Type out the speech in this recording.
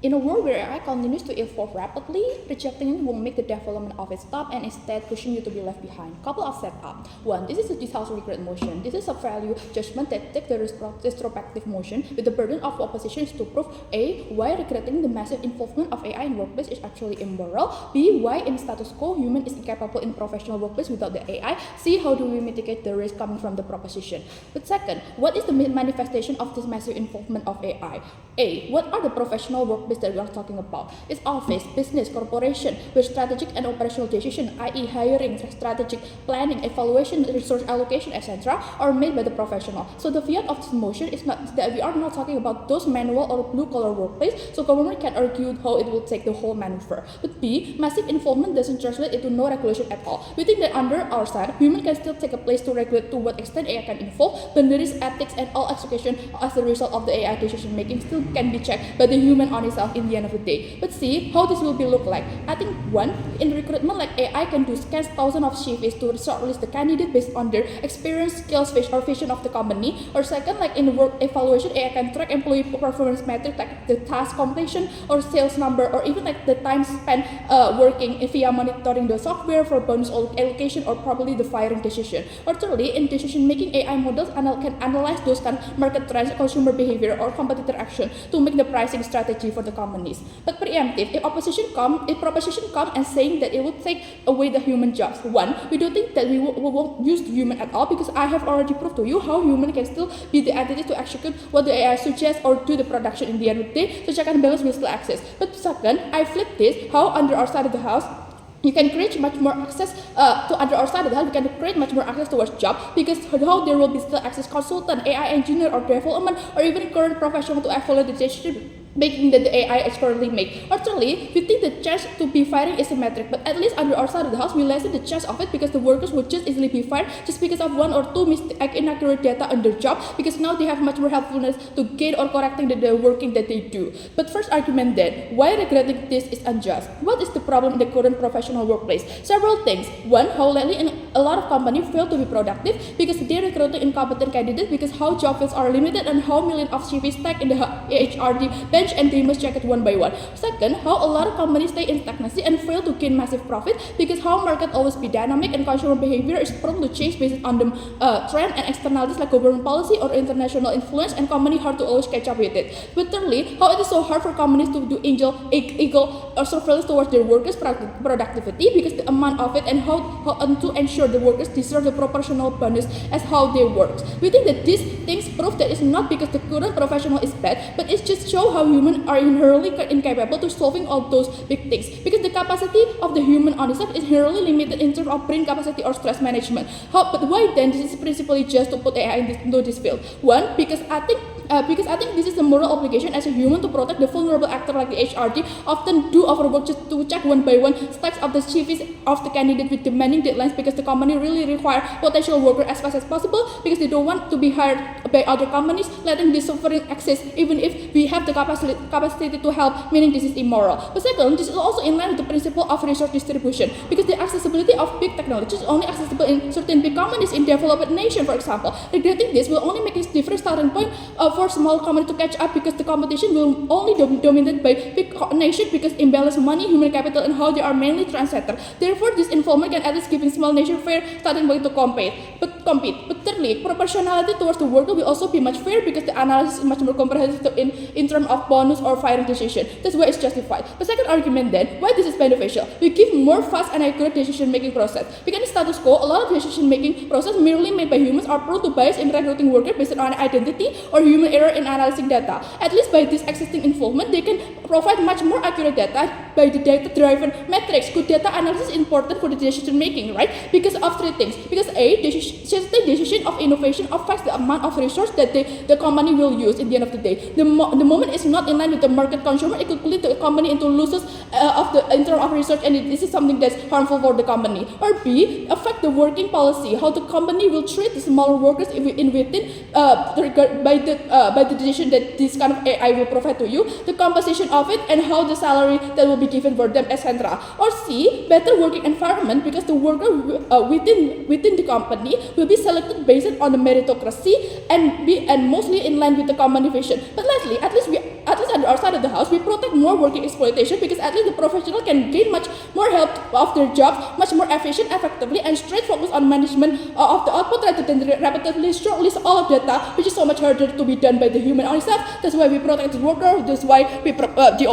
In a world where AI continues to evolve rapidly, rejecting it won't make the development of it stop and instead pushing you to be left behind. Couple of setup. One, this is a disaster regret motion. This is a value judgment that takes the retrospective motion with the burden of opposition to prove A, why regretting the massive involvement of AI in workplace is actually immoral, B, why in status quo human is incapable in professional workplace without the AI, C, how do we mitigate the risk coming from the proposition. But second, what is the manifestation of this massive involvement of AI? A, what are the professional workplace that we are talking about? It's office, business, corporation, where strategic and operational decisions, i.e. hiring, strategic planning, evaluation, resource allocation, etc. are made by the professional. So the fiat of this motion is not that we are not talking about those manual or blue-collar workplace, so government can argue how it will take the whole maneuver. But B, massive involvement doesn't translate into no regulation at all. We think that under our side, human can still take a place to regulate to what extent AI can involve, but there is ethics and all execution as a result of the AI decision making still can be checked by the human on itself in the end of the day. But see how this will be look like. I think one, in recruitment, like AI can do scans thousands of CVs to shortlist the candidate based on their experience, skills, or vision of the company. Or second, like in work evaluation, AI can track employee performance metrics like the task completion or sales number or even like the time spent working via monitoring the software for bonus allocation or probably the firing decision. Or thirdly, in decision making, AI models can analyze those kind of market trends, consumer behavior or competitor action to make the pricing strategy for the companies. But preemptive, if proposition come and saying that it will take away the human jobs. One, we don't think that we won't use human at all because I have already proved to you how human can still be the entity to execute what the AI suggests or do the production in the end of the day. So check and balance will still exist. But second, I flip this, how under our side of the house, you can create much more access to under our side of the house. We can create much more access towards job because how there will be still access consultant, AI engineer or development or even current professional to evaluate the decision making that the AI is currently make. Or thirdly, we think the chance to be firing is symmetric, but at least under our side of the house, we lessen the chance of it because the workers would just easily be fired just because of one or two inaccurate data on their job because now they have much more helpfulness to gain or correcting the working that they do. But first argument then, why regretting this is unjust? What is the problem in the current professional workplace? Several things. One, how lately a lot of companies fail to be productive because they're recruiting incompetent candidates because how job fields are limited and how millions of CVs stack in the HRD bench and they must check it one by one. Second, how a lot of companies stay in stagnancy and fail to gain massive profit because how market always be dynamic and consumer behavior is prone to change based on the trend and externalities like government policy or international influence and company hard to always catch up with it. But thirdly, how it is so hard for companies to do eagle or surveillance towards their workers' productivity because the amount of it and how to ensure the workers deserve the proportional bonus as how they work. We think that these things prove that it's not because the current professional is bad, but it just show how humans are inherently incapable to solving all those big things because the capacity of the human on itself is inherently limited in terms of brain capacity or stress management. But why then this is principally just to put AI into this field? One, because I think this is a moral obligation as a human to protect the vulnerable actor like the HRD often do overwork just to check one by one stacks of the CVs of the candidate with demanding deadlines because the company really require potential worker as fast as possible because they don't want to be hired by other companies letting this suffering exist even if we have the capacity to help, meaning this is immoral. But second, this is also in line with the principle of resource distribution because the accessibility of big technology is only accessible in certain big companies in developed nation, for example. Regretting this will only make a different starting point for small companies to catch up because the competition will only dominated by big nations because imbalance money, human capital, and how they are mainly trendsetter. Therefore, this involvement can at least giving small nation fair starting point to compete. But thirdly, proportionality towards the worker will also be much fair because the analysis is much more comprehensive in terms of bonus or firing decision. That's why it's justified. The second argument then, why this is beneficial? We give more fast and accurate decision making process. Because in status quo, a lot of decision making process merely made by humans are prone to bias in recruiting workers based on identity or human error in analyzing data. At least by this existing involvement, they can provide much more accurate data by the data-driven metrics. Good data analysis is important for the decision making, right? Because of three things. Because A, decision of innovation affects the amount of resource that the company will use in the end of the day. The moment it's not in line with the market consumer, it could lead the company into losses in terms of research, and this is something that's harmful for the company. Or B, affect the working policy, how the company will treat the smaller workers by the decision that this kind of AI will provide to you, the composition of it, and how the salary that will be given for them, etc. Or C, better working environment because the worker within the company will be selected based on the meritocracy and mostly in line with the company vision. But lastly, at least we at least on our side of the house, we protect more working exploitation because at least the professional can gain much more help of their jobs, much more efficient, effectively, and straight focus on management of the output rather than the repetitively short list all of data, which is so much harder to be done by the human ourselves. That's why we protect the worker. That's why we the